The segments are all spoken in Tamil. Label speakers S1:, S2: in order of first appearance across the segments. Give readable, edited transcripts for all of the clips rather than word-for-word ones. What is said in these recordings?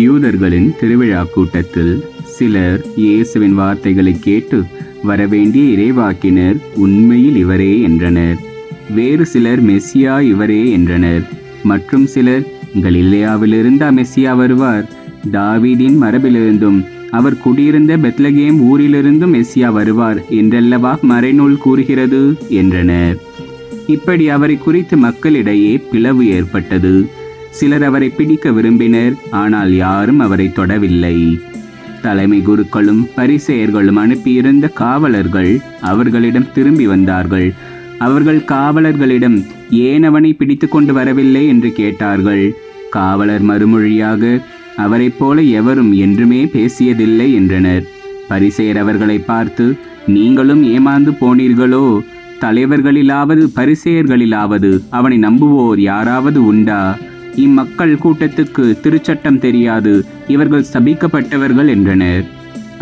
S1: யூதர்களின் திருவிழா கூட்டத்தில் சிலர் இயேசுவின் வார்த்தைகளை கேட்டு வரவேண்டிய இறைவாக்கினர் உண்மையில் இவரே என்றனர். வேறு சிலர் மெசியா இவரே என்றனர். மற்றும் சிலர் கலிலேயாவிலிருந்து மெசியா வருவார், தாவீதின் மரபிலிருந்தும் அவர் குடியிருந்த பெத்லகேம் ஊரிலிருந்தும் மெசியா வருவார் என்றல்லவா மறைநூல் கூறுகிறது என்றனர். இப்படி அவரை குறித்து மக்களிடையே பிளவு ஏற்பட்டது. சிலர் அவரை பிடிக்க விரும்பினர், ஆனால் யாரும் அவரை தொடவில்லை. தலைமை குருக்களும் பரிசேயர்களும் அனுப்பியிருந்த காவலர்கள் அவர்களிடம் திரும்பி வந்தார்கள். அவர்கள் காவலர்களிடம் ஏன் அவனை பிடித்து கொண்டு வரவில்லை என்று கேட்டார்கள். காவலர் மறுமொழியாக, அவரைப் போல எவரும் என்றுமே பேசியதில்லை என்றனர். பரிசேயர் அவர்களை பார்த்து, நீங்களும் ஏமாந்து போனீர்களோ? தலைவர்களிலாவது பரிசேயர்களிலாவது அவனை நம்புவோர் யாராவது உண்டா? இம்மக்கள் கூட்டத்துக்கு திருச்சட்டம் தெரியாது, இவர்கள் சபிக்கப்பட்டவர்கள் என்றனர்.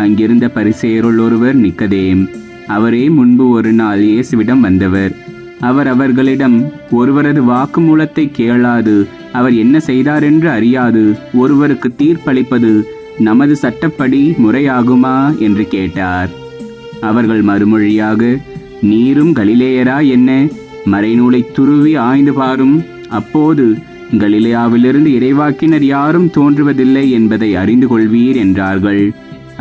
S1: அங்கிருந்த பரிசேயருள் ஒருவர் நிக்கதேம். அவரே முன்பு ஒரு நாள் இயேசுவிடம் வந்தவர். அவர் அவர்களிடம், ஒருவரது வாக்குமூலத்தை கேளாது அவர் என்ன செய்தார் என்று அறியாது ஒருவருக்கு தீர்ப்பளிப்பது நமது சட்டப்படி முறையாகுமா என்று கேட்டார். அவர்கள் மறுமொழியாக, நீரும் கலிலேயரா என்ன? மறைநூலை துருவி ஆய்ந்து பாரும், அப்போது கலிலேயாவிலிருந்து இறைவாக்கினர் யாரும் தோன்றுவதில்லை என்பதை அறிந்து கொள்வீர் என்றார்கள்.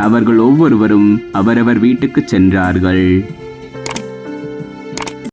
S1: அவர்கள் ஒவ்வொருவரும் அவரவர் வீட்டுக்கு சென்றார்கள்.